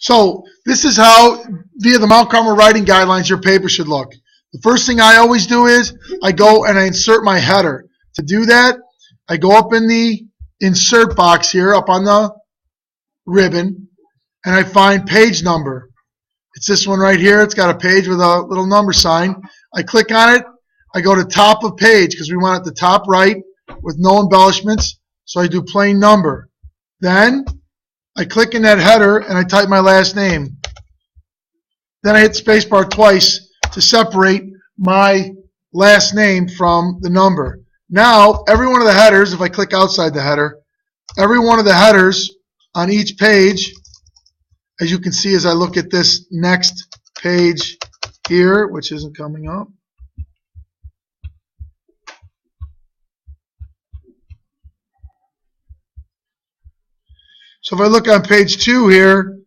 So this is how, via the Mount Carmel writing guidelines, your paper should look. The first thing I always do is I go and I insert my header. To do that, I go up in the insert box here, up on the ribbon, and I find page number. It's this one right here. It's got a page with a little number sign. I click on it. I go to top of page because we want it at the top right with no embellishments. So I do plain number. Then I click in that header and I type my last name. Then I hit spacebar twice to separate my last name from the number. Now, every one of the headers, if I click outside the header, every one of the headers on each page, as you can see as I look at this next page here, which isn't coming up. So if I look on page 2 here,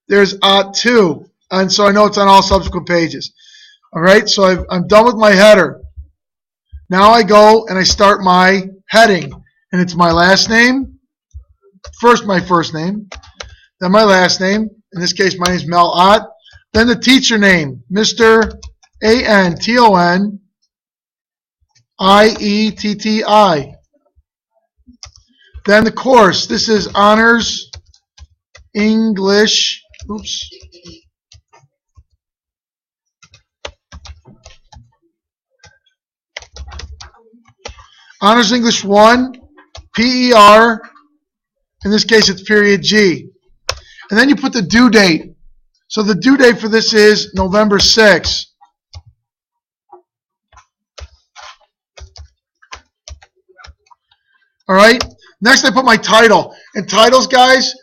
there's OT2, and so I know it's on all subsequent pages. All right, so I'm done with my header. Now I go and I start my heading, and it's my last name, first my first name, then my last name. In this case, my name is Mel Ott. Then the teacher name, Mr. AntonIETTI. Then the course. This is Honors English. Oops. Honors English 1, PER. In this case, it's period G. And then you put the due date. So the due date for this is November 6th. All right. Next, I put my title. And titles, guys,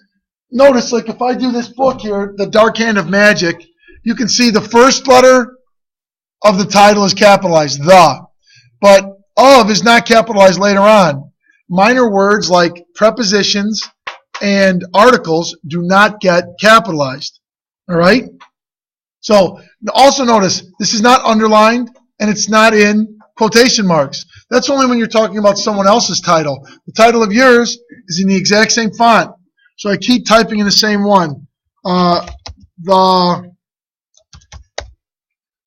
notice, like if I do this book here, The Dark Hand of Magic, you can see the first letter of the title is capitalized, the. But of is not capitalized later on. Minor words like prepositions and articles do not get capitalized. All right? So also notice, this is not underlined and it's not in quotation marks. That's only when you're talking about someone else's title. The title of yours is in the exact same font. So I keep typing in the same one. The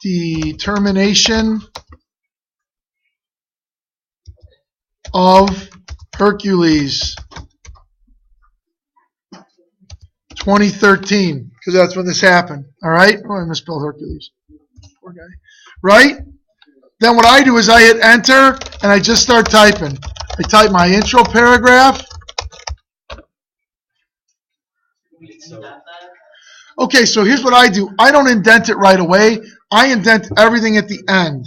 Determination of Hercules 2013, because that's when this happened. All right? Oh, I misspelled Hercules. Poor guy. Right? Then what I do is I hit enter and I just start typing. I type my intro paragraph. Okay, so here's what I do. I don't indent it right away. I indent everything at the end.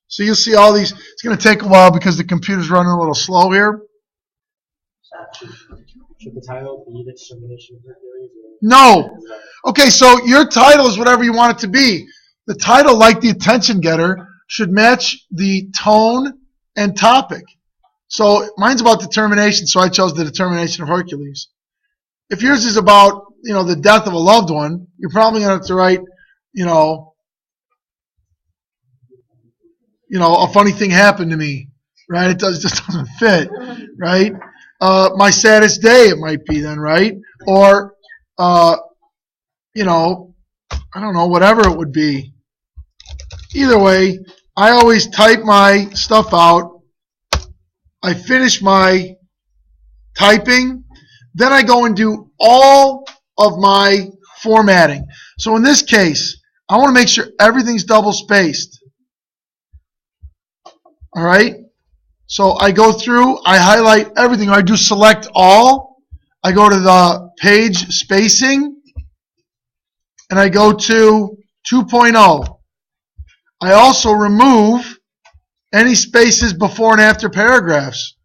So you'll see all these. It's going to take a while because the computer's running a little slow here. Should the title be The Determination of Hercules? No. Okay, so your title is whatever you want it to be. The title, like the attention getter, should match the tone and topic. So mine's about determination, so I chose The Determination of Hercules. If yours is about, the death of a loved one, you're probably going to have to write, a funny thing happened to me, right? It just doesn't fit, right? My saddest day, it might be then, right? Or, I don't know, whatever it would be. Either way, I always type my stuff out. I finish my typing. Then I go and do all of my formatting. So in this case, I want to make sure everything's double spaced. All right? So I go through, I highlight everything. I do select all. I go to the page spacing, and I go to 2.0. I also remove any spaces before and after paragraphs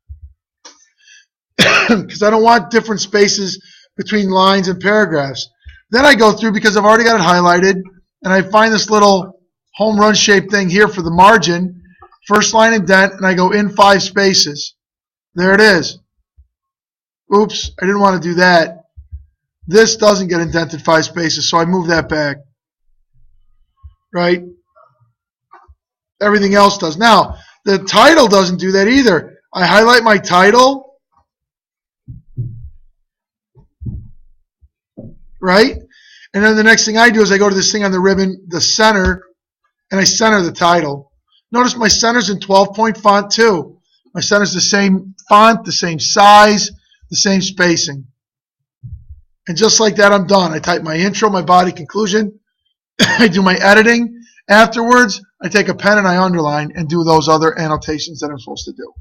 because I don't want different spaces between lines and paragraphs. Then I go through, because I've already got it highlighted, and I find this little home run shaped thing here for the margin. First line indent, and I go in 5 spaces. There it is. Oops, I didn't want to do that. This doesn't get indented 5 spaces, so I move that back. Right? Everything else does. Now, the title doesn't do that either. I highlight my title, right? And then the next thing I do is I go to this thing on the ribbon, the center, and I center the title. Notice my center's in 12-point font too. My center's the same font, the same size, the same spacing. And just like that, I'm done. I type my intro, my body, conclusion. I do my editing. Afterwards, I take a pen and I underline and do those other annotations that I'm supposed to do.